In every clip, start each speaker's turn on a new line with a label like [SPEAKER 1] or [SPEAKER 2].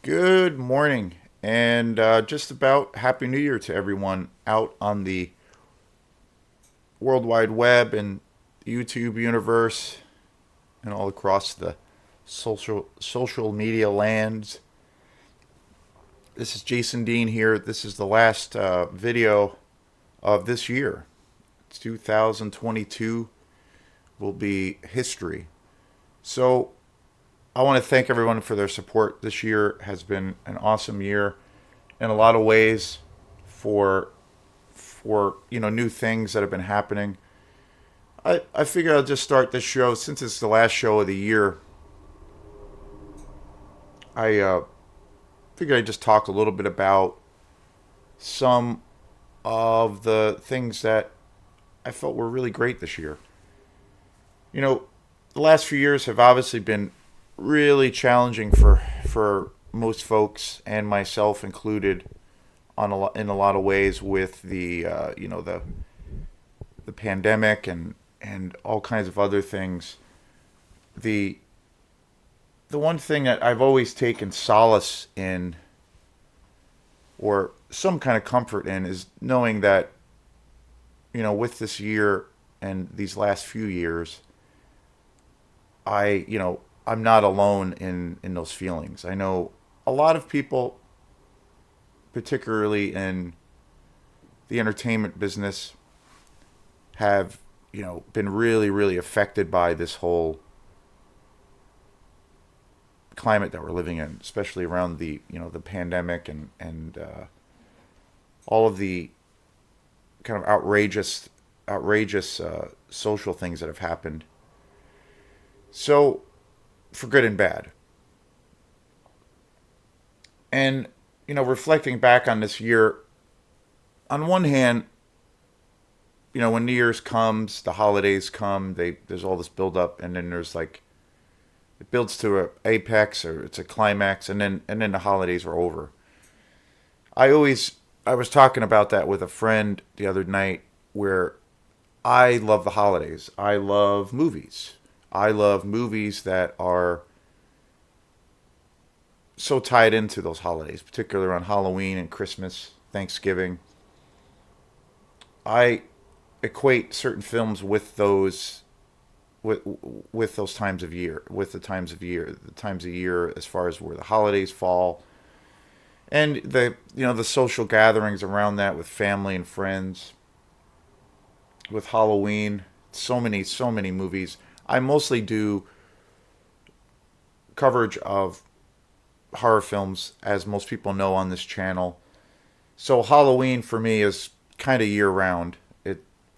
[SPEAKER 1] Good morning, and just about Happy New Year to everyone out on the World Wide Web and YouTube universe and all across the social media lands. This is Jason Dean here. This is the last video of this year. 2022 will be history. So I want to thank everyone for their support. This year has been an awesome year in a lot of ways for new things that have been happening. I figure I'll just start this show since it's the last show of the year. I figured I'd just talk a little bit about some of the things that I felt were really great this year. You know, the last few years have obviously been really challenging for most folks and myself included in a lot of ways with the pandemic and all kinds of other things. The the one thing that I've always taken solace in or some kind of comfort in is knowing that with this year and these last few years, I'm not alone in those feelings. I know a lot of people, particularly in the entertainment business, have been really affected by this whole climate that we're living in, especially around the pandemic and all of the kind of outrageous social things that have happened. So, for good and bad. And reflecting back on this year, on one hand, when New Year's comes, the holidays come, there's all this build up, and then there's like it builds to a apex or it's a climax, and then the holidays are over. I was talking about that with a friend the other night, where I love the holidays. I love movies. I love movies that are so tied into those holidays, particularly around Halloween and Christmas, Thanksgiving. I equate certain films with with those times of year, with the times of year as far as where the holidays fall, and the social gatherings around that with family and friends, with Halloween, so many movies. I mostly do coverage of horror films, as most people know on this channel. So Halloween for me is kind of year round.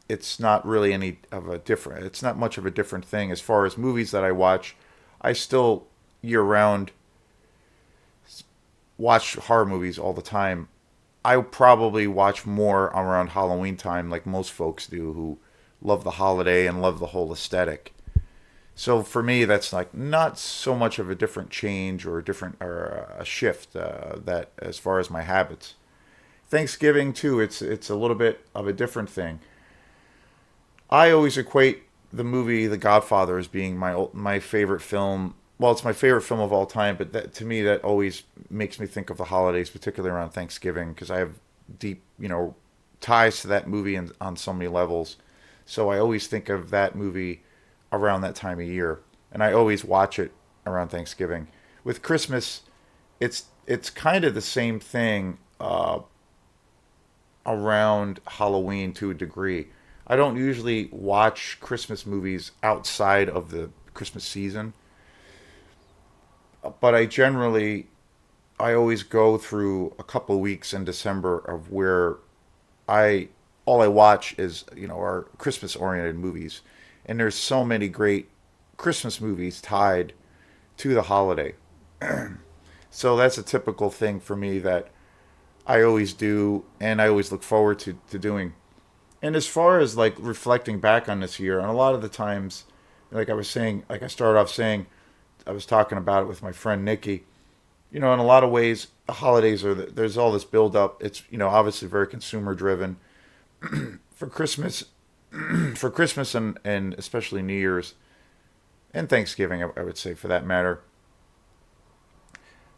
[SPEAKER 1] It's not really any of a different. It's not much of a different thing as far as movies that I watch. I still year round watch horror movies all the time. I probably watch more around Halloween time, like most folks do, who love the holiday and love the whole aesthetic. So for me, that's like not so much of a different change or a shift that as far as my habits. Thanksgiving too, it's a little bit of a different thing. I always equate the movie The Godfather as being my favorite film. Well, it's my favorite film of all time, but to me that always makes me think of the holidays, particularly around Thanksgiving, because I have deep ties to that movie on so many levels. So I always think of that movie around that time of year, and I always watch it around Thanksgiving. With Christmas, it's kind of the same thing around Halloween to a degree. I don't usually watch Christmas movies outside of the Christmas season, but I always go through a couple of weeks in December of where I all I watch is are Christmas oriented movies, and there's so many great Christmas movies tied to the holiday. So that's a typical thing for me that I always do, and I always look forward to doing. And as far as like reflecting back on this year, and a lot of the times, like I was saying, like I started off saying, I was talking about it with my friend Nikki. In a lot of ways, the holidays there's all this build up. It's obviously very consumer driven for Christmas, for Christmas and especially New Year's and Thanksgiving. I would say for that matter,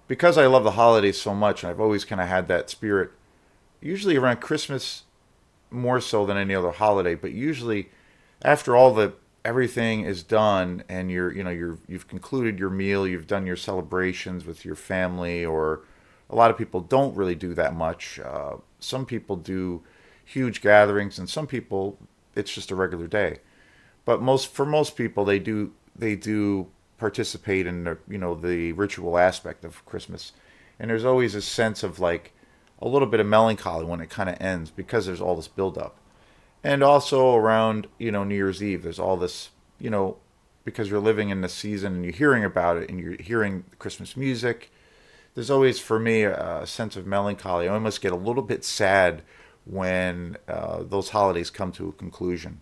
[SPEAKER 1] because I love the holidays so much, and I've always kind of had that spirit. Usually around Christmas, more so than any other holiday, but usually after all the everything is done and you've concluded your meal, you've done your celebrations with your family, or a lot of people don't really do that much. Some people do huge gatherings, and some people it's just a regular day. But most people they do participate in the ritual aspect of Christmas, and there's always a sense of like a little bit of melancholy when it kind of ends because there's all this buildup. And also around New Year's Eve, there's all this because you're living in the season and you're hearing about it and you're hearing Christmas music. There's always for me a sense of melancholy. I almost get a little bit sad when those holidays come to a conclusion.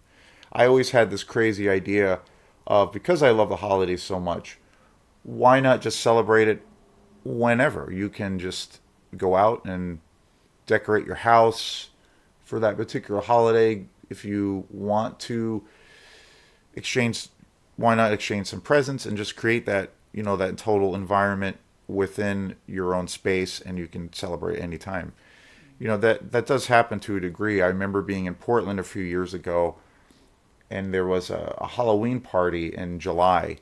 [SPEAKER 1] I always had this crazy idea of, because I love the holidays so much, why not just celebrate it whenever? You can just go out and decorate your house for that particular holiday. If you want to exchange, why not exchange some presents and just create that total environment within your own space, and you can celebrate anytime. That does happen to a degree. I remember being in Portland a few years ago, and there was a Halloween party in July.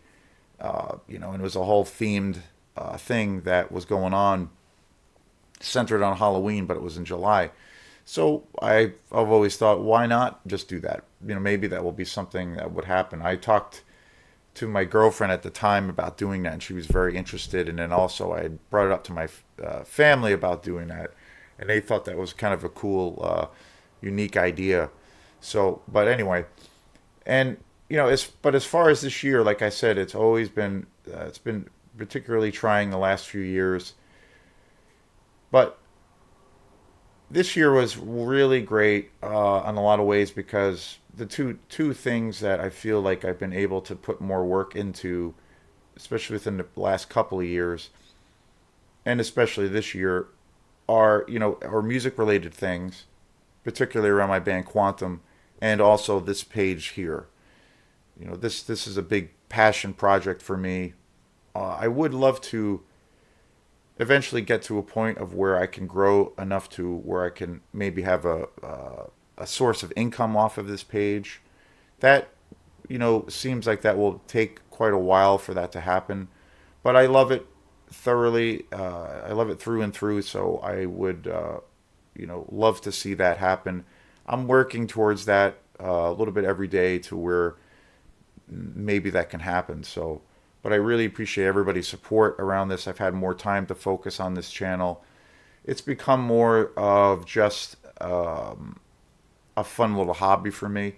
[SPEAKER 1] And it was a whole themed thing that was going on, centered on Halloween, but it was in July. So I've always thought, why not just do that? Maybe that will be something that would happen. I talked to my girlfriend at the time about doing that, and she was very interested. And then also I had brought it up to my family about doing that, and they thought that was kind of a cool, unique idea. So, but anyway, and as far as this year, like I said, it's been particularly trying the last few years, but this year was really great in a lot of ways, because the two things that I feel like I've been able to put more work into, especially within the last couple of years, and especially this year, are music related things, particularly around my band Quantum, and also this page here. This is a big passion project for me. I would love to eventually get to a point of where I can grow enough to where I can maybe have a source of income off of this page. That seems like that will take quite a while for that to happen, but I love it thoroughly. I love it through and through. So I would love to see that happen. I'm working towards that a little bit every day to where maybe that can happen. So, but I really appreciate everybody's support around this. I've had more time to focus on this channel. It's become more of just a fun little hobby for me.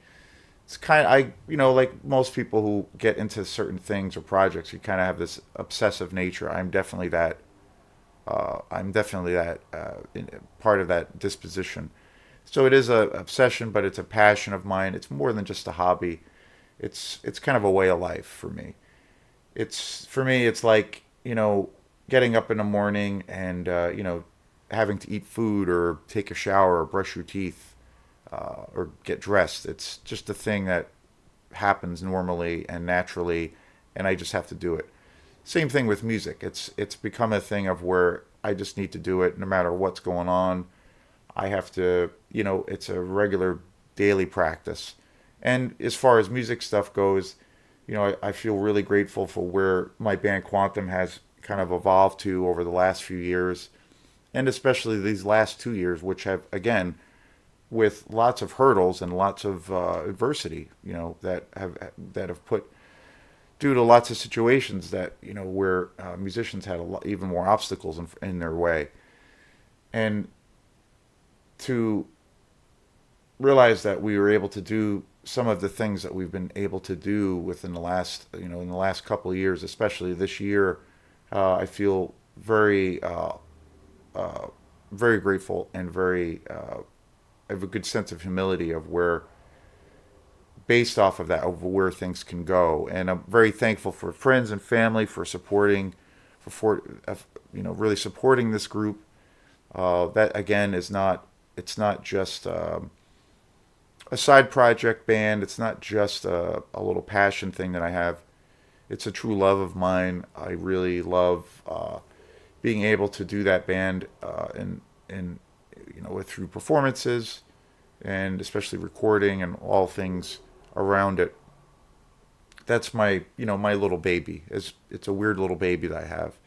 [SPEAKER 1] It's kind of, like most people who get into certain things or projects, you kind of have this obsessive nature. I'm definitely that. Part of that disposition. So it is a obsession, but it's a passion of mine. It's more than just a hobby. It's kind of a way of life for me. For me, it's like, getting up in the morning and, having to eat food or take a shower or brush your teeth, or get dressed. It's just a thing that happens normally and naturally, and I just have to do it. Same thing with music. It's become a thing of where I just need to do it no matter what's going on. I have to, it's a regular daily practice. And as far as music stuff goes, I feel really grateful for where my band Quantum has kind of evolved to over the last few years, and especially these last 2 years, which have, again, with lots of hurdles and lots of adversity, that have put, due to lots of situations that where musicians had even more obstacles in their way, and to realize that we were able to do some of the things that we've been able to do within the last, in the last couple of years, especially this year, I feel very, very grateful and very, I have a good sense of humility of where, based off of that, of where things can go. And I'm very thankful for friends and family for supporting, really supporting this group. That again it's not just a side project band. It's not just a little passion thing that I have. It's a true love of mine. I really love being able to do that band and through performances and especially recording and all things around it. That's my little baby. It's a weird little baby that I have.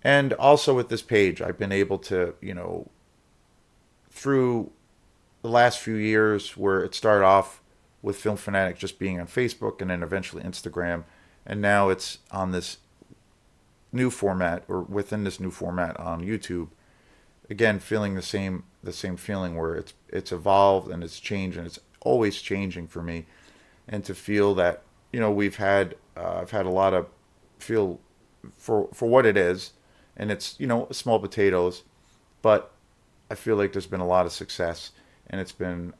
[SPEAKER 1] And also with this page, I've been able to, through the last few years where it started off with Film Fanatic just being on Facebook and then eventually Instagram, and now it's on this new format or within this new format on YouTube. Again, feeling the same feeling where it's evolved and it's changed and it's always changing for me, and to feel that I've had a lot of feel for what it is, and it's small potatoes, but I feel like there's been a lot of success, and it's been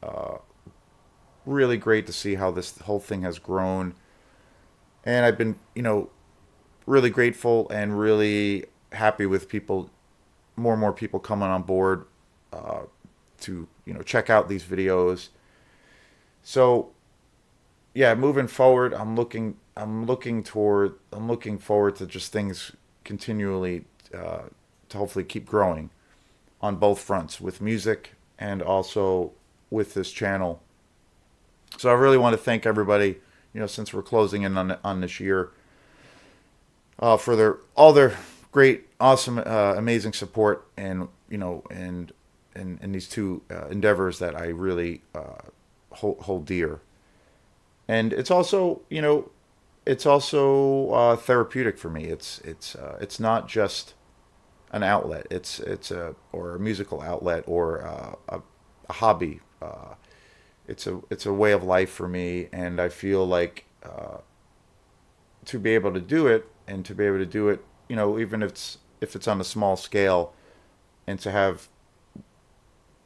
[SPEAKER 1] really great to see how this whole thing has grown, and I've been really grateful and really happy with people, more and more people coming on board uh, to check out these videos. So yeah, moving forward, I'm looking forward to just things continually to hopefully keep growing on both fronts with music and also with this channel. So I really want to thank everybody, since we're closing in on this year, for their great, awesome, amazing support, and and these two endeavors that I really hold dear. And it's also therapeutic for me. It's not just an outlet. It's a musical outlet or a hobby. It's a way of life for me, and I feel like to be able to do it, and to be able to do it, even if it's on a small scale, and to have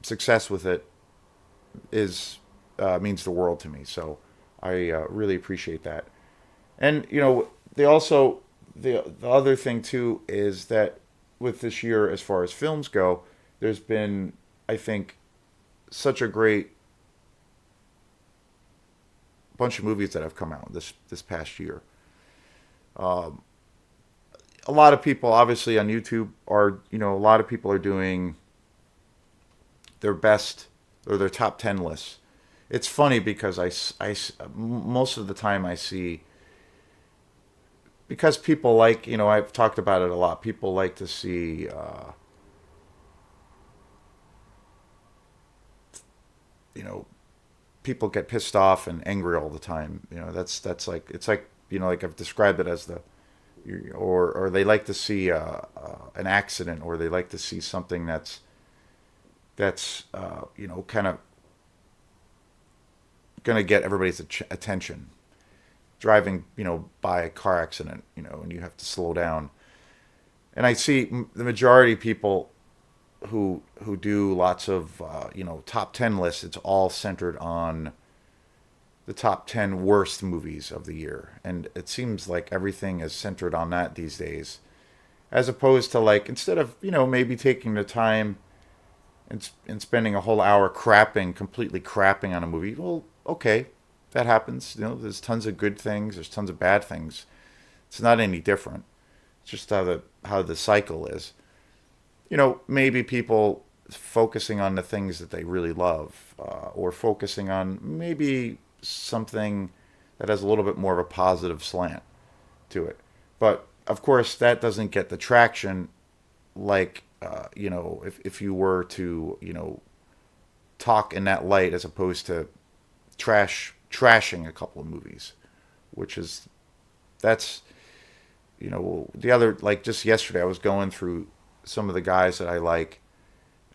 [SPEAKER 1] success with it is means the world to me. So I really appreciate that. And the other thing too is that with this year, as far as films go, there's been, I think, such a great bunch of movies that have come out this past year. Um, a lot of people, obviously, on YouTube are, a lot of people are doing their best or their top 10 lists. It's funny because most of the time I see, because people like, I've talked about it a lot. People like to see, you know, people get pissed off and angry all the time. That's like, it's like, like I've described it as or they like to see an accident, or they like to see something that's kind of gonna get everybody's attention. Driving, by a car accident, and you have to slow down. And I see the majority of people who do lots of top 10 lists. It's all centered on the top 10 worst movies of the year, and it seems like everything is centered on that these days, as opposed to, like, instead of maybe taking the time and spending a whole hour completely crapping on a movie. Well, okay, that happens. There's tons of good things. There's tons of bad things. It's not any different. It's just how the cycle is. Maybe people focusing on the things that they really love, or focusing on maybe something that has a little bit more of a positive slant to it. But of course, that doesn't get the traction like if you were to talk in that light, as opposed to trashing a couple of movies, which is that's the other, like, just yesterday I was going through some of the guys that I like,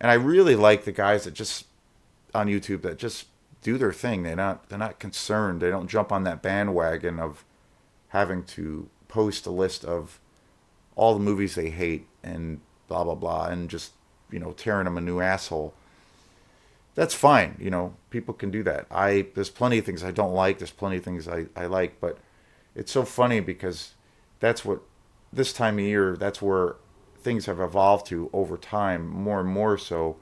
[SPEAKER 1] and I really like the guys that just on YouTube that just do their thing. They're not concerned. They don't jump on that bandwagon of having to post a list of all the movies they hate and blah blah blah, and just tearing them a new asshole. That's fine. People can do that. There's plenty of things I don't like. There's plenty of things I like, but it's so funny because that's what this time of year, that's where things have evolved to over time, more and more so,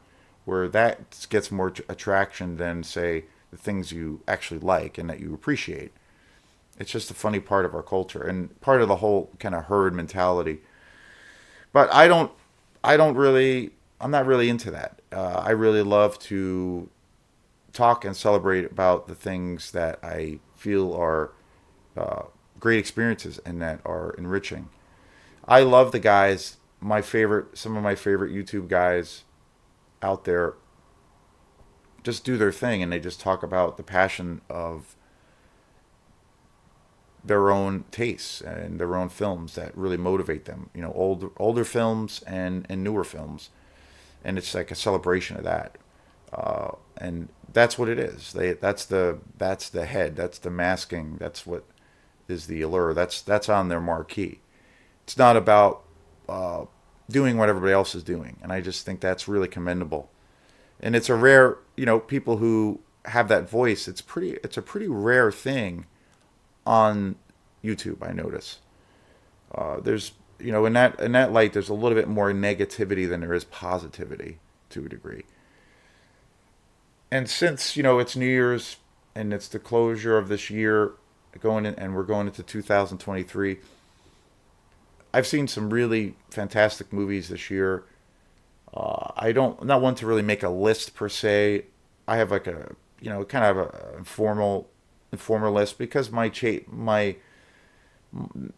[SPEAKER 1] where that gets more attraction than, say, the things you actually like and that you appreciate. It's just a funny part of our culture and part of the whole kind of herd mentality. But I'm not really into that. I really love to talk and celebrate about the things that I feel are great experiences and that are enriching. I love the guys. Some of my favorite YouTube guys out there just do their thing and they just talk about the passion of their own tastes and their own films that really motivate them. You know, older films and newer films, and it's like a celebration of that. And that's what it is. That's the head. That's the masking. That's what is the allure. That's on their marquee. It's not about doing what everybody else is doing, and I just think that's really commendable. And it's a rare, people who have that voice. It's a pretty rare thing on YouTube. I notice there's, in that light, there's a little bit more negativity than there is positivity to a degree. And since it's New Year's and it's the closure of this year, going in, and we're going into 2023, I've seen some really fantastic movies this year. I'm not one to really make a list per se. I have like a kind of a informal list because my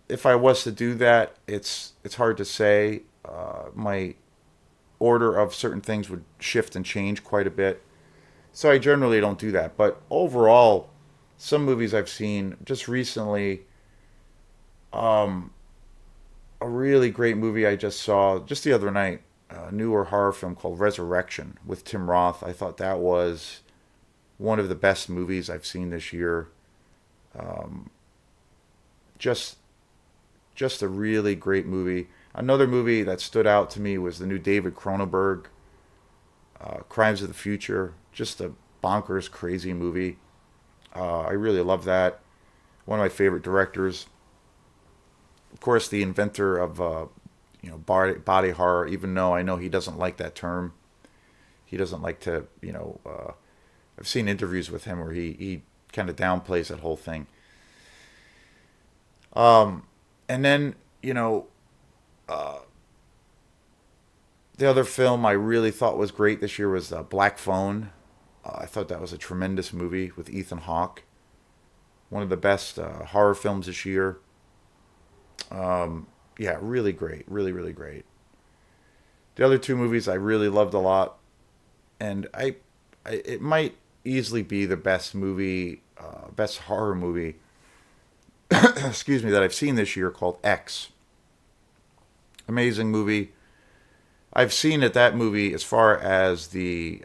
[SPEAKER 1] if I was to do that, it's hard to say. My order of certain things would shift and change quite a bit. So I generally don't do that. But overall, some movies I've seen just recently, um, a really great movie I just saw just the other night, a newer horror film called Resurrection with Tim Roth. I thought that was one of the best movies I've seen this year. Um, just just a really great movie. Another movie that stood out to me was the new David Cronenberg, Crimes of the Future. Just a bonkers, crazy movie. I really love that. One of my favorite directors. Of course, the inventor of body horror. Even though I know he doesn't like that term, he doesn't like to. I've seen interviews with him where he kind of downplays that whole thing. And then uh, the other film I really thought was great this year was Black Phone. I thought that was a tremendous movie with Ethan Hawke. One of the best horror films this year. Yeah, really great, really really great. The other two movies I really loved a lot, and it might easily be the best movie, best horror movie, excuse me, that I've seen this year, called X. Amazing movie. I've seen that movie as far as the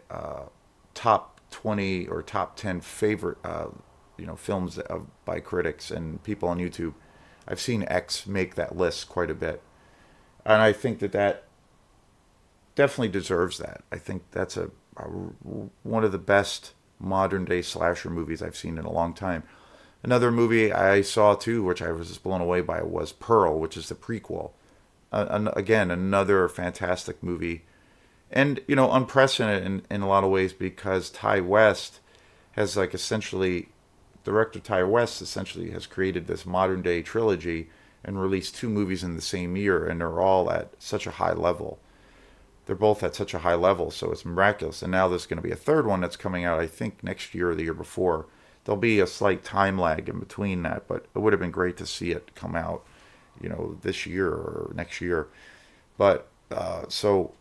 [SPEAKER 1] top 20 or top 10 favorite films by critics and people on YouTube. I've seen X make that list quite a bit, and I think that definitely deserves that. I think that's a one of the best modern day slasher movies I've seen in a long time. Another movie I saw too, which I was just blown away by, was Pearl, which is the prequel. Again, another fantastic movie, and unprecedented in a lot of ways, because Ty West has, like, essentially, director Ty West essentially has created this modern day trilogy and released two movies in the same year, and they're all at such a high level. They're both at such a high level, so it's miraculous. And now there's going to be a third one that's coming out, I think, next year or the year before. There'll be a slight time lag in between that, but it would have been great to see it come out, this year or next year. But so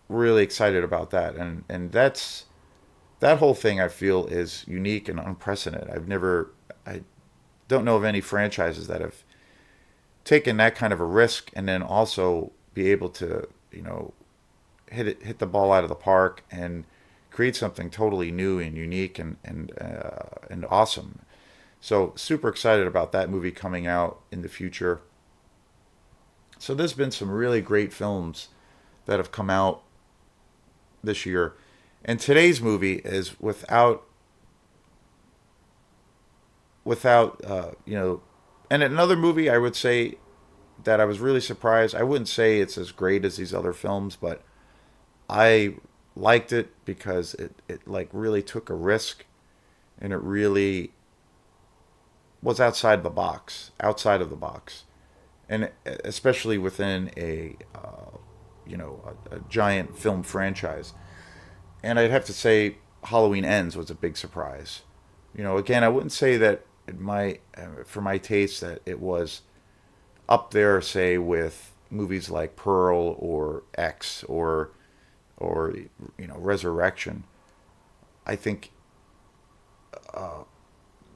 [SPEAKER 1] really excited about that, and that whole thing I feel is unique and unprecedented. I don't know of any franchises that have taken that kind of a risk and then also be able to, hit the ball out of the park and create something totally new and unique and awesome. So super excited about that movie coming out in the future. So there's been some really great films that have come out this year, and today's movie is without and another movie I would say that I was really surprised. I wouldn't say it's as great as these other films, but I liked it because it like really took a risk, and it really was outside of the box, and especially within a giant film franchise. And I'd have to say Halloween Ends was a big surprise. Again, I wouldn't say that for my taste, that it was up there, say, with movies like Pearl or X or Resurrection. I think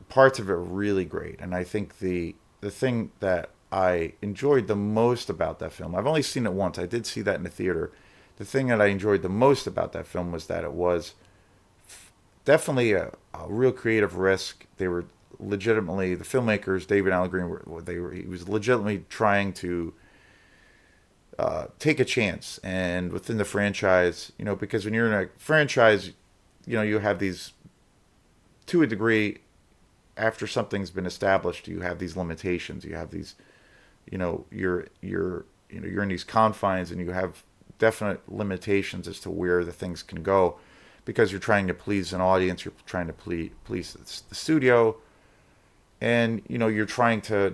[SPEAKER 1] parts of it are really great, and I think the thing that I enjoyed the most about that film, I've only seen it once. I did see that in the theater. The thing that I enjoyed the most about that film was that it was definitely a real creative risk. They were legitimately, the filmmakers, David Allen Green, he was legitimately trying to take a chance, and within the franchise, because when you're in a franchise, you have these, to a degree, after something's been established, you have these limitations. You have these, you're in these confines, and you have definite limitations as to where the things can go, because you're trying to please an audience, you're trying to please the studio, and you're trying to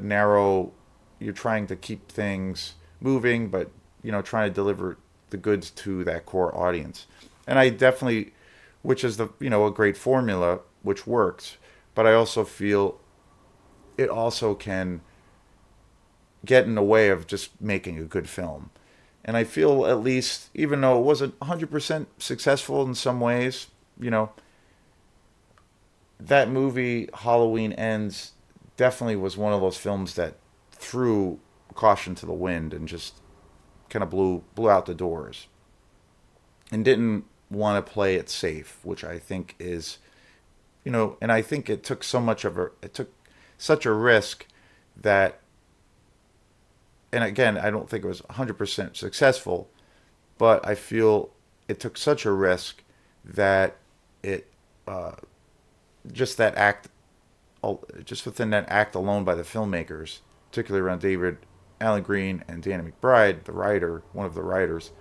[SPEAKER 1] keep things moving, but trying to deliver the goods to that core audience. And I definitely, which is a great formula which works, but I also feel it also can get in the way of just making a good film. And I feel, at least, even though it wasn't 100% successful in some ways, that movie, Halloween Ends, definitely was one of those films that threw caution to the wind and just kind of blew out the doors and didn't want to play it safe, which I think is, and I think it took such a risk that, and again, I don't think it was 100% successful, but I feel it took such a risk that it, just that act, just within that act alone by the filmmakers, particularly around David Allen Green and Danny McBride, the writer, one of the writers,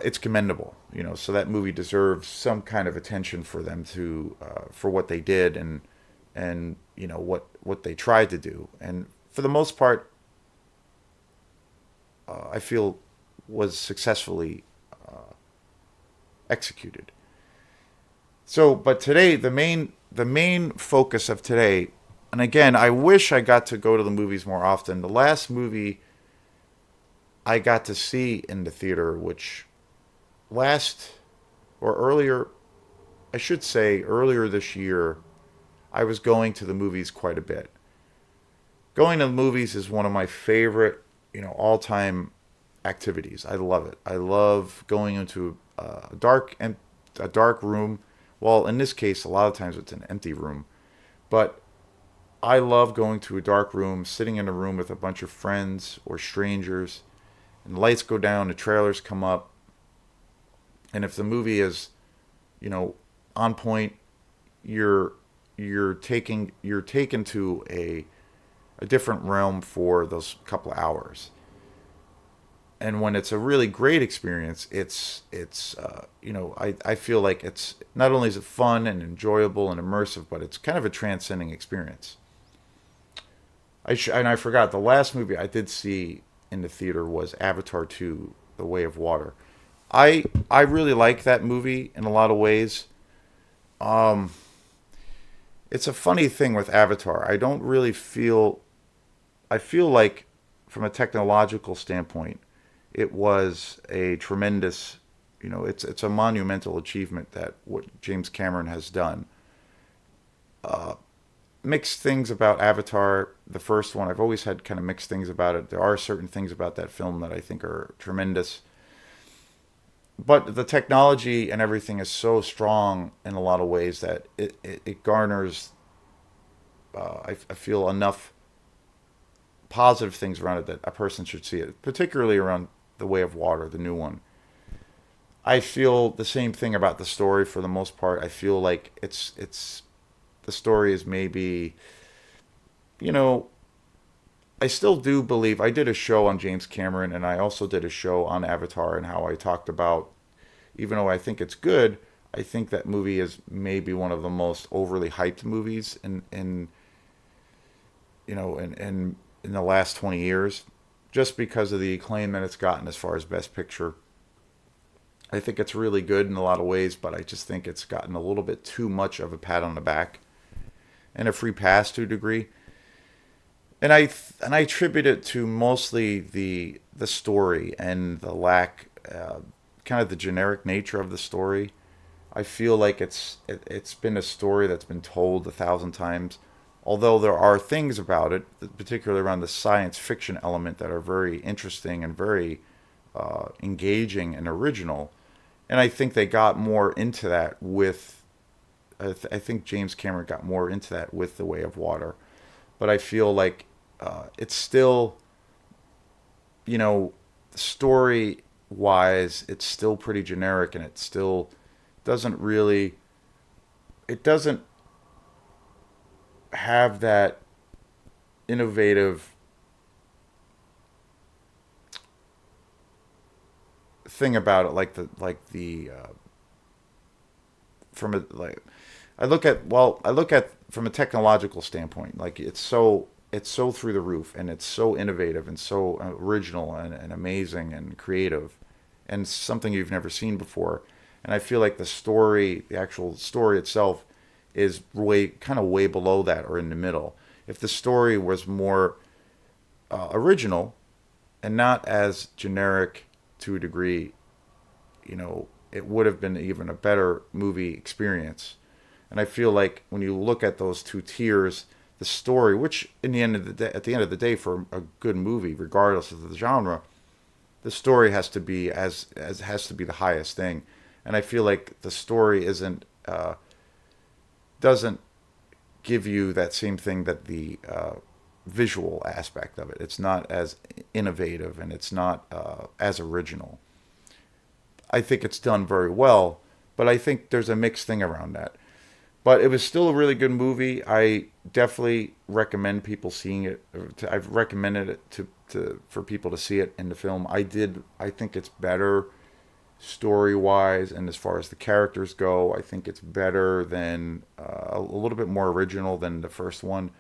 [SPEAKER 1] it's commendable. So that movie deserves some kind of attention for them to, for what they did, and what they tried to do, and for the most part, I feel was successfully executed. So, but today, the main focus of today, and again, I wish I got to go to the movies more often. The last movie I got to see in the theater, which last or earlier, I should say earlier this year, I was going to the movies quite a bit. Going to the movies is one of my favorite, all-time activities. I love it. I love going into a dark room. Well, in this case, a lot of times it's an empty room, but I love going to a dark room, sitting in a room with a bunch of friends or strangers, and the lights go down, the trailers come up, and if the movie is, on point, you're you're taken to a different realm for those couple of hours. And when it's a really great experience, I feel like it's not only is it fun and enjoyable and immersive, but it's kind of a transcending experience. And I forgot, the last movie I did see in the theater was Avatar 2: The Way of Water. I really like that movie in a lot of ways. Um, it's a funny thing with Avatar. I feel like, from a technological standpoint, it was a tremendous, it's a monumental achievement that what James Cameron has done. Mixed things about Avatar, the first one. I've always had kind of mixed things about it. There are certain things about that film that I think are tremendous, but the technology and everything is so strong in a lot of ways that it garners, I feel, enough positive things around it that a person should see it, particularly around The Way of Water, the new one. I feel the same thing about the story for the most part. I feel like it's the story is maybe, you know, I still do believe I did a show on James Cameron, and I also did a show on Avatar, and how I talked about, even though I think it's good, I think that movie is maybe one of the most overly hyped movies in in the last 20 years, just because of the acclaim that it's gotten as far as Best Picture. I think it's really good in a lot of ways, but I just think it's gotten a little bit too much of a pat on the back and a free pass to a degree. And I attribute it to mostly the story and the lack, kind of the generic nature of the story. I feel like it's been a story that's been told 1,000 times. Although there are things about it, particularly around the science fiction element, that are very interesting and very engaging and original. And I think they got more into that with. I think James Cameron got more into that with The Way of Water. But I feel like it's still, story wise, it's still pretty generic, and it still doesn't really. It doesn't have that innovative thing about it, from a like I look at from a technological standpoint, like it's so through the roof, and it's so innovative and so original and amazing and creative, and something you've never seen before. And I feel like the actual story itself, is way below that, or in the middle. If the story was more original and not as generic to a degree, it would have been even a better movie experience. And I feel like when you look at those two tiers, the story, which in the end of the day, at the end of the day, for a good movie, regardless of the genre, the story has to be as has to be the highest thing. And I feel like the story isn't doesn't give you that same thing that the visual aspect of it. It's not as innovative, and it's not as original. I think it's done very well, but I think there's a mixed thing around that. But it was still a really good movie. I definitely recommend people seeing it. I've recommended it for people to see it in the film. I did. I think it's better story wise, and as far as the characters go, I think it's better than a little bit more original than the first one.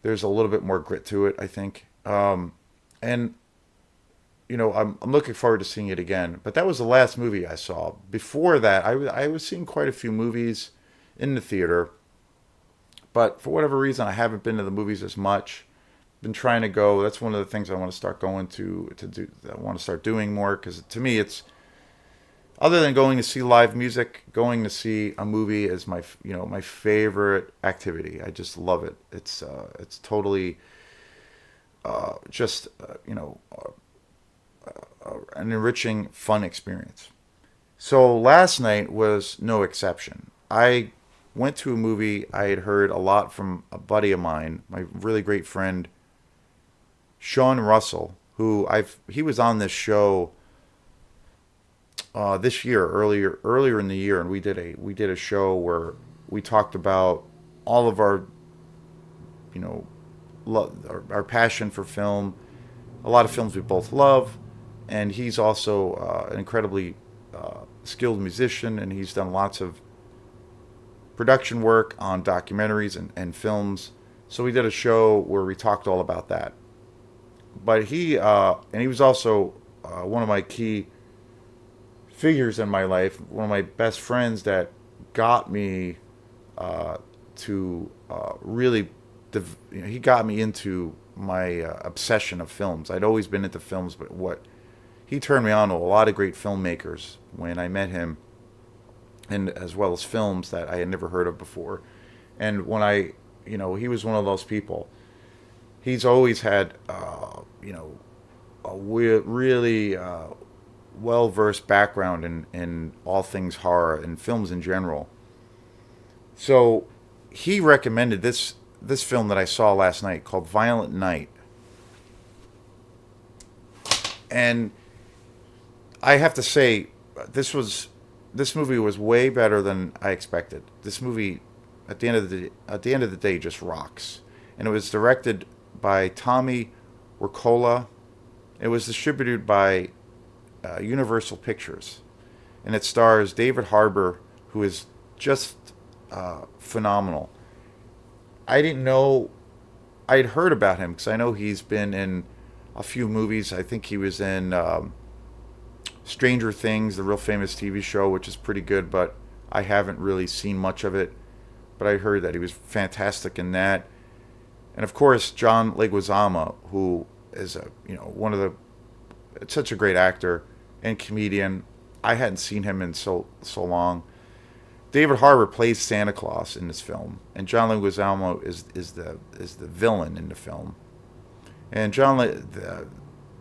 [SPEAKER 1] There's a little bit more grit to it, I think. And I'm looking forward to seeing it again. But that was the last movie I saw. Before that, I was seeing quite a few movies in the theater, but for whatever reason, I haven't been to the movies as much. Been trying to go. That's one of the things I want to start going to do. I want to start doing more, because to me, it's, other than going to see live music, going to see a movie is my favorite activity. I just love it. It's totally just an enriching, fun experience. So last night was no exception. I went to a movie I had heard a lot from a buddy of mine, my really great friend Sean Russell, who he was on this show this year, earlier in the year, and we did a show where we talked about all of our our passion for film, a lot of films we both love, and he's also an incredibly skilled musician, and he's done lots of production work on documentaries and films. So we did a show where we talked all about that. But he was also one of my key figures in my life, one of my best friends that got me to really, he got me into my obsession of films. I'd always been into films, but he turned me on to a lot of great filmmakers when I met him, and as well as films that I had never heard of before. And he was one of those people. He's always had, a really well versed background in all things horror and films in general. So he recommended this film that I saw last night called Violent Night, and I have to say this movie was way better than I expected. This movie, at the end of the day, just rocks. And it was directed by Tommy Wirkola. It was distributed by Universal Pictures, and it stars David Harbour, who is just phenomenal. I didn't know I'd heard about him because I know he's been in a few movies. I think he was in Stranger Things, the real famous TV show, which is pretty good, but I haven't really seen much of it. But I heard that he was fantastic in that. And of course, John Leguizamo, who is one of the such a great actor and comedian. I hadn't seen him in so long. David Harbour plays Santa Claus in this film, and John Leguizamo is the villain in the film. And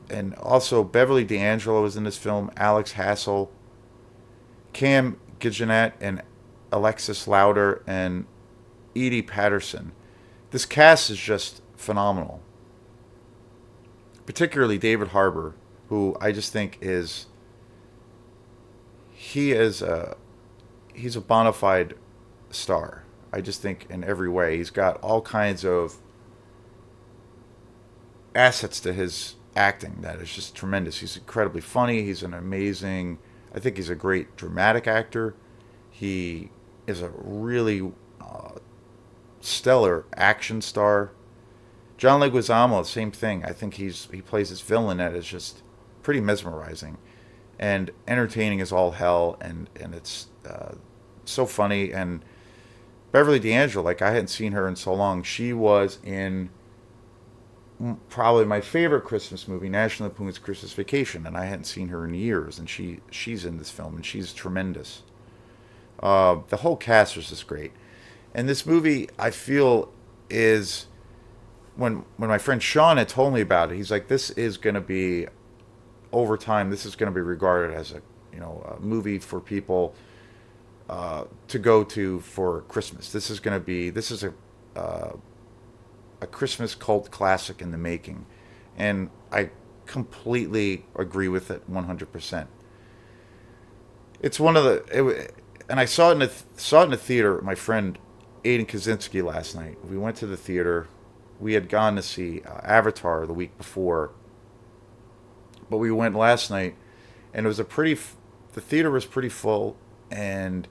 [SPEAKER 1] and also Beverly D'Angelo is in this film. Alex Hassel, Cam Giganette, and Alexis Louder, and Edie Patterson. This cast is just phenomenal. Particularly David Harbour, who I just think he is a he's a bona fide star. I just think in every way he's got all kinds of assets to his acting that is just tremendous. He's incredibly funny. He's an amazing. I think he's a great dramatic actor. He is a really stellar action star. John Leguizamo, same thing. I think he plays this villain that is just pretty mesmerizing and entertaining as all hell, and it's so funny. And Beverly D'Angelo, like I hadn't seen her in so long. She was in probably my favorite Christmas movie, National Lampoon's Christmas Vacation, and I hadn't seen her in years. And she's in this film, and she's tremendous. The whole cast was just great, and this movie I feel is when my friend Sean had told me about it, he's like, this is going to be over time. This is going to be regarded as a movie for people to go to for Christmas. This is a Christmas cult classic in the making, and I completely agree with it 100%. It's one of and I saw it in the theater with my friend Aiden Kaczynski last night. We went to the theater. We had gone to see Avatar the week before, but we went last night, and it was the theater was pretty full, and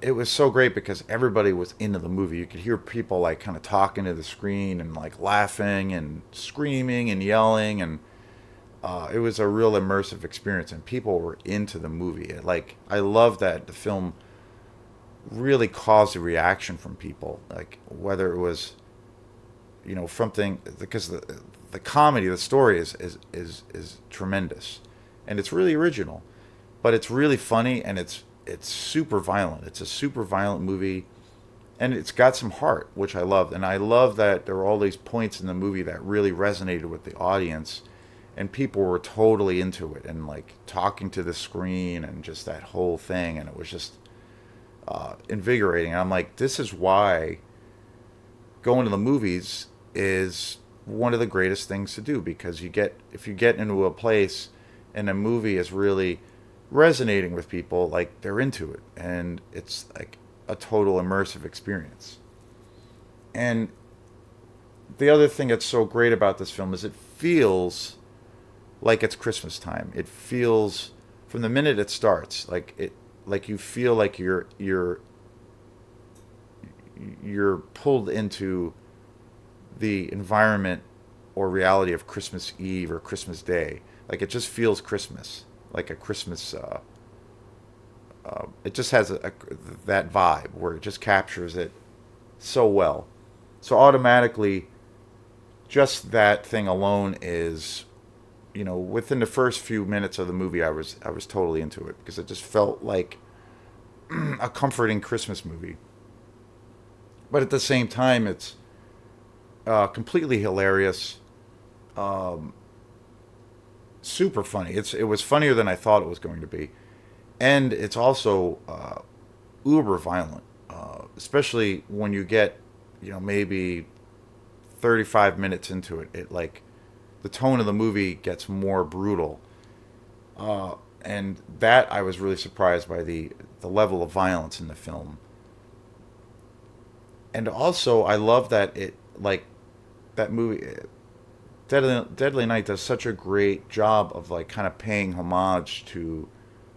[SPEAKER 1] it was so great because everybody was into the movie. You could hear people like kind of talking to the screen and like laughing and screaming and yelling, and it was a real immersive experience, and people were into the movie. Like, I love that the film really caused a reaction from people, like whether it was something, because the comedy, the story is tremendous, and it's really original, but it's really funny, and it's super violent. It's a super violent movie, and it's got some heart, which I loved. And I love that there were all these points in the movie that really resonated with the audience, and people were totally into it and like talking to the screen and just that whole thing, and it was just invigorating. And I'm like, this is why going to the movies is one of the greatest things to do, because if you get into a place and a movie is really resonating with people, like they're into it, and it's like a total immersive experience. And the other thing that's so great about this film is it feels like it's Christmas time. It feels, from the minute it starts, like you feel like you're pulled into the environment or reality of Christmas Eve or Christmas Day. Like, it just feels Christmas, like a Christmas. It just has that vibe where it just captures it so well. So automatically, just that thing alone is, within the first few minutes of the movie, I was totally into it, because it just felt like a comforting Christmas movie. But at the same time, it's completely hilarious, super funny. It was funnier than I thought it was going to be, and it's also uber violent, especially when you get maybe 35 minutes into it. It like the tone of the movie gets more brutal, and that I was really surprised by the level of violence in the film. And also, I love that that movie, Deadly Night, does such a great job of like kind of paying homage to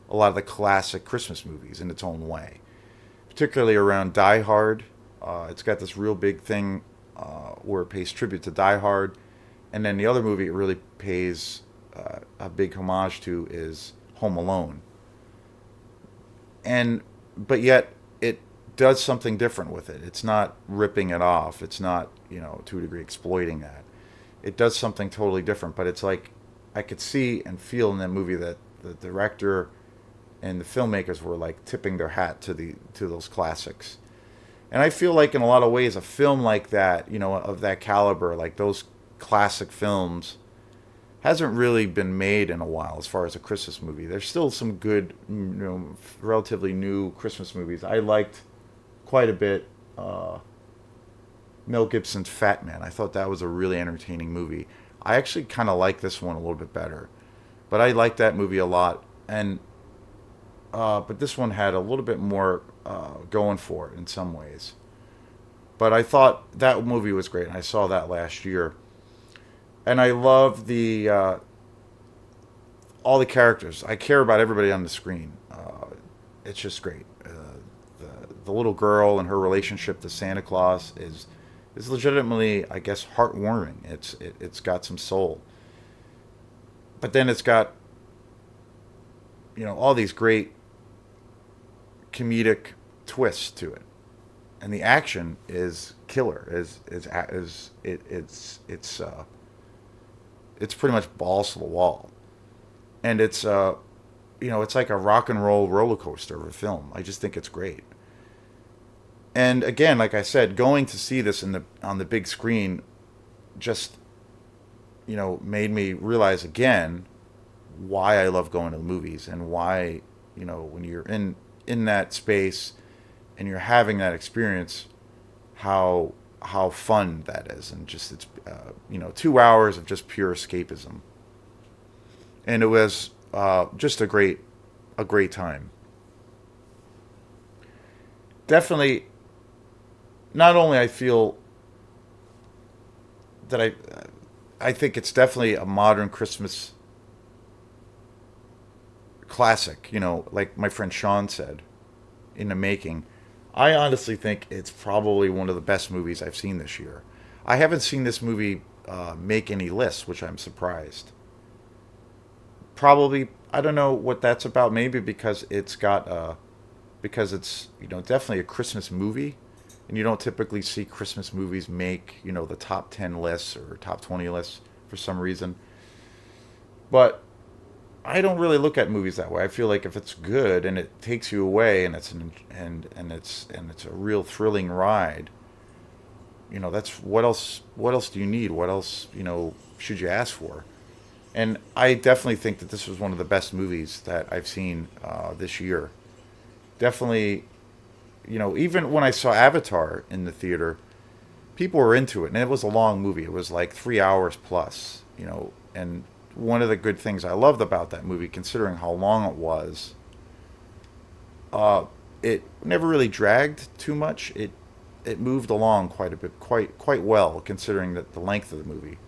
[SPEAKER 1] a lot of the classic Christmas movies in its own way, particularly around Die Hard. It's got this real big thing where it pays tribute to Die Hard, and then the other movie it really pays a big homage to is Home Alone. And but yet it does something different with it. It's not ripping it off. It's not, to a degree exploiting that. It does something totally different, but it's like I could see and feel in that movie that the director and the filmmakers were like tipping their hat to those classics. And I feel like in a lot of ways a film like that, of that caliber, like those classic films hasn't really been made in a while as far as a Christmas movie. There's still some good, relatively new Christmas movies. I liked quite a bit Mel Gibson's Fat Man. I thought that was a really entertaining movie. I actually kind of like this one a little bit better, but I liked that movie a lot. And but this one had a little bit more going for it in some ways. But I thought that movie was great, and I saw that last year. And I love the all the characters. I care about everybody on the screen. It's just great. The little girl and her relationship to Santa Claus is legitimately, I guess, heartwarming. It's got some soul. But then it's got all these great comedic twists to it, and the action is killer. It's pretty much balls to the wall, and it's like a rock and roll roller coaster of a film. I just think it's great. And again, like I said, going to see this on the big screen just made me realize again why I love going to the movies, and why when you're in that space and you're having that experience, how fun that is. And just it's 2 hours of just pure escapism, and it was just a great time. Definitely, not only I feel that I think it's definitely a modern Christmas classic, like my friend Sean said, in the making. I honestly think it's probably one of the best movies I've seen this year. I haven't seen this movie make any lists, which I'm surprised. Probably, I don't know what that's about. Maybe because because it's definitely a Christmas movie, and you don't typically see Christmas movies make the top 10 lists or top 20 lists for some reason. But I don't really look at movies that way. I feel like if it's good and it takes you away, and it's a real thrilling ride, that's what else. What else do you need? What else should you ask for? And I definitely think that this was one of the best movies that I've seen this year. Definitely, even when I saw Avatar in the theater, people were into it, and it was a long movie. It was like 3 hours plus, and one of the good things I loved about that movie, considering how long it was, it never really dragged too much. It moved along quite a bit, quite well, considering that the length of the movie.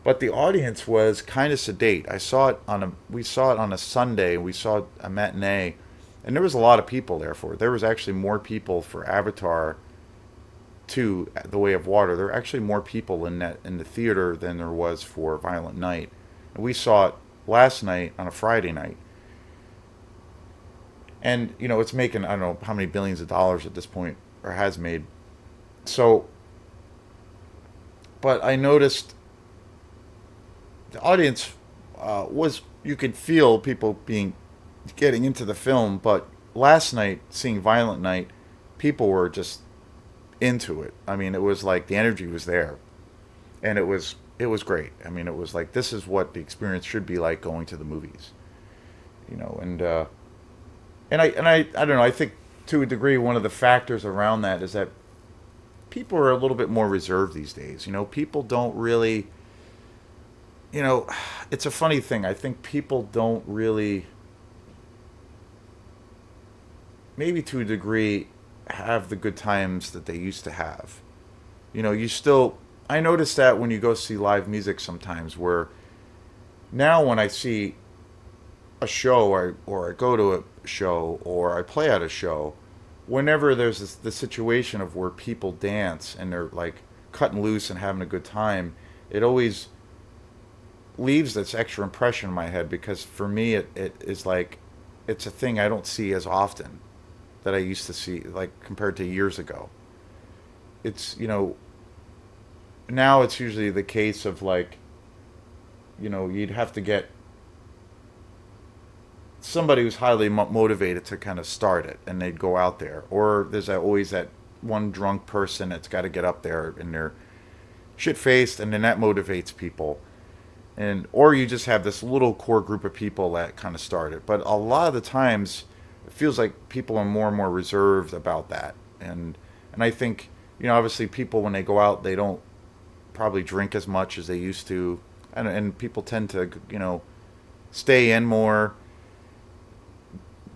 [SPEAKER 1] But the audience was kind of sedate. We saw it on a Sunday. We saw a matinee, and there was a lot of people there for it. There was actually more people for Avatar 2, The Way of Water. There were actually more people in the theater than there was for Violent Night. And we saw it last night on a Friday night. And, it's making, I don't know how many billions of dollars at this point, or has made. So, but I noticed the audience you could feel people getting into the film. But last night, seeing Violent Night, people were just into it. I mean, it was like the energy was there. And it was great. I mean, it was like, this is what the experience should be like going to the movies, and I don't know. I think to a degree, one of the factors around that is that people are a little bit more reserved these days. People don't really, it's a funny thing. I think people don't really, maybe to a degree, have the good times that they used to have. You still, I notice that when you go see live music sometimes, where now when I see a show, or I go to a show, or I play at a show, whenever there's the situation of where people dance and they're like cutting loose and having a good time, it always leaves this extra impression in my head because for me it is like it's a thing I don't see as often that I used to see like compared to years ago. It's now it's usually the case of like you'd have to get somebody who's highly motivated to kind of start it and they'd go out there, or there's always that one drunk person that's got to get up there and they're shit faced and then that motivates people, and or you just have this little core group of people that kind of start it. But a lot of the times it feels like people are more and more reserved about that, and I think obviously people when they go out they don't probably drink as much as they used to, and people tend to stay in more.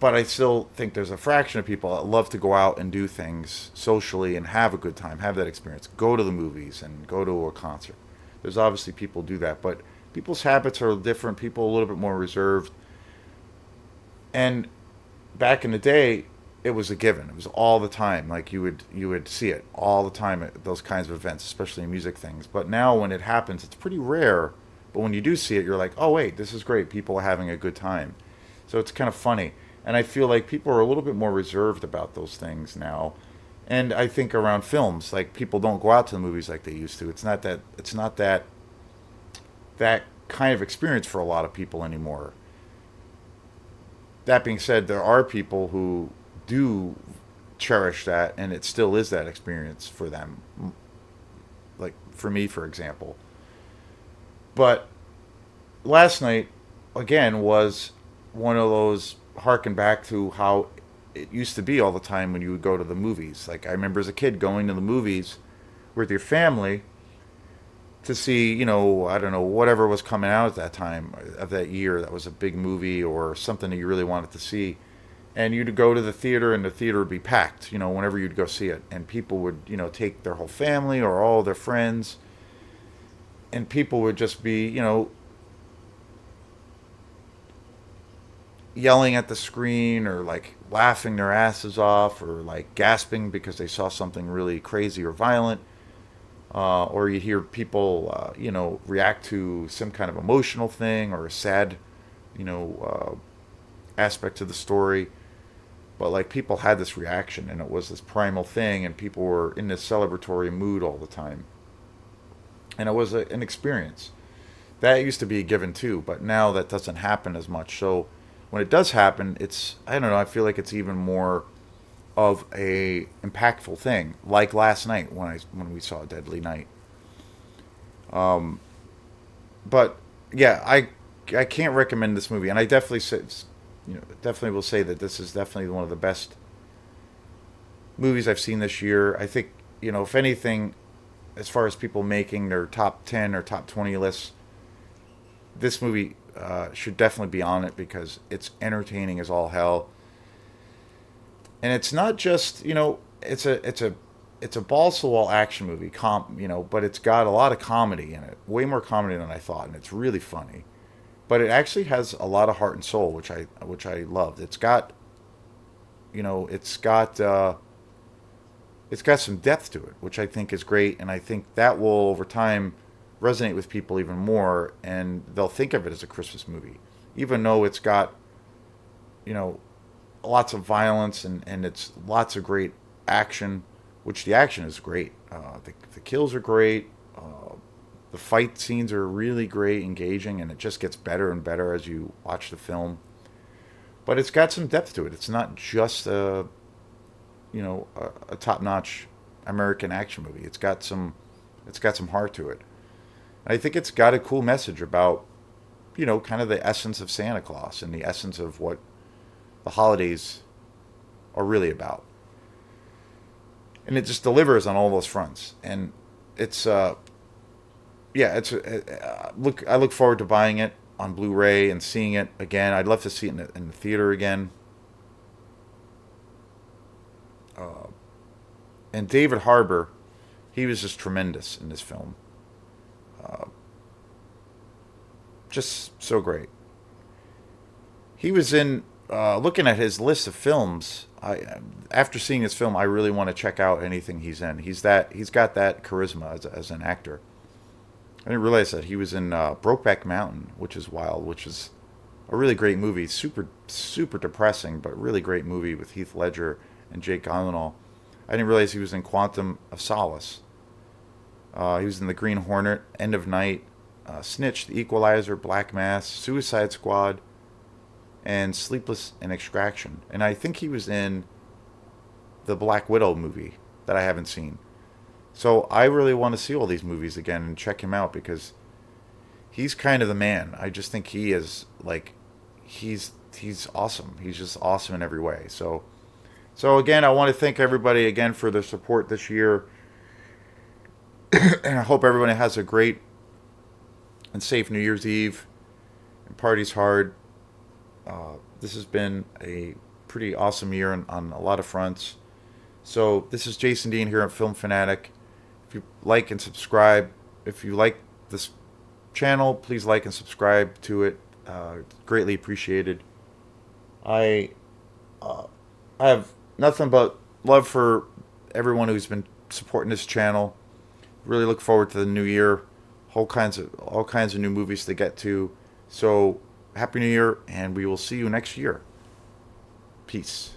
[SPEAKER 1] But I still think there's a fraction of people that love to go out and do things socially and have a good time, have that experience, go to the movies and go to a concert. There's obviously people who do that, but people's habits are different. People are a little bit more reserved. And back in the day, it was a given. It was all the time. Like you would see it all the time at those kinds of events, especially in music things. But now when it happens, it's pretty rare. But when you do see it, you're like, oh wait, this is great. People are having a good time. So it's kind of funny. And I feel like people are a little bit more reserved about those things now. And I think around films, like people don't go out to the movies like they used to. It's not that kind of experience for a lot of people anymore. That being said, there are people who do cherish that and it still is that experience for them. Like for me, for example. But last night again was one of those harken back to how it used to be all the time when you would go to the movies. Like I remember as a kid going to the movies with your family to see, I don't know, whatever was coming out at that time of that year that was a big movie or something that you really wanted to see. And you'd go to the theater and the theater would be packed, whenever you'd go see it. And people would, take their whole family or all their friends. And people would just be, yelling at the screen or like laughing their asses off or like gasping because they saw something really crazy or violent. Or you hear people, react to some kind of emotional thing or a sad, aspect to the story. But like people had this reaction and it was this primal thing and people were in this celebratory mood all the time. And it was an experience. That used to be a given too, but now that doesn't happen as much. So when it does happen, it's I don't know. I feel like it's even more of a impactful thing. Like last night when we saw Deadly Night. But yeah, I can't recommend this movie, and I definitely say definitely will say that this is definitely one of the best movies I've seen this year. I think if anything, as far as people making their top 10 or top 20 lists, this movie should definitely be on it because it's entertaining as all hell. And it's not just it's a balls to the wall action movie, but it's got a lot of comedy in it, way more comedy than I thought, and it's really funny. But it actually has a lot of heart and soul, which I loved. It's got some depth to it, which I think is great, and I think that will over time resonate with people even more, and they'll think of it as a Christmas movie, even though it's got you know lots of violence and it's lots of great action, which the action is great. The kills are great. The fight scenes are really great, engaging, and it just gets better and better as you watch the film. But it's got some depth to it. It's not just a top-notch American action movie. It's got some heart to it. And I think it's got a cool message about kind of the essence of Santa Claus and the essence of what the holidays are really about. And it just delivers on all those fronts. And it's yeah, I look forward to buying it on Blu-ray and seeing it again. I'd love to see it in the theater again. And David Harbour, he was just tremendous in this film. Uh, just so great. He was in looking at his list of films, after seeing his film, I really want to check out anything he's in. He's got that charisma as an actor. I didn't realize that he was in Brokeback Mountain, which is wild, which is a really great movie. Super depressing, but really great movie with Heath Ledger and Jake Gyllenhaal. I didn't realize he was in Quantum of Solace. He was in The Green Hornet, End of Night, Snitch, The Equalizer, Black Mass, Suicide Squad, and Sleepless in Extraction. And I think he was in the Black Widow movie that I haven't seen. So I really want to see all these movies again and check him out because he's kind of the man. I just think he is like he's awesome. He's just awesome in every way. So again, I want to thank everybody again for their support this year. And I hope everybody has a great and safe New Year's Eve and parties hard. This has been a pretty awesome year on a lot of fronts. So this is Jason Dean here at Film Fanatic. If you like and subscribe, if you like this channel, please like and subscribe to it. Greatly appreciated. I I have nothing but love for everyone who's been supporting this channel. Really look forward to the new year. All kinds of new movies to get to. So happy New Year, and we will see you next year. Peace.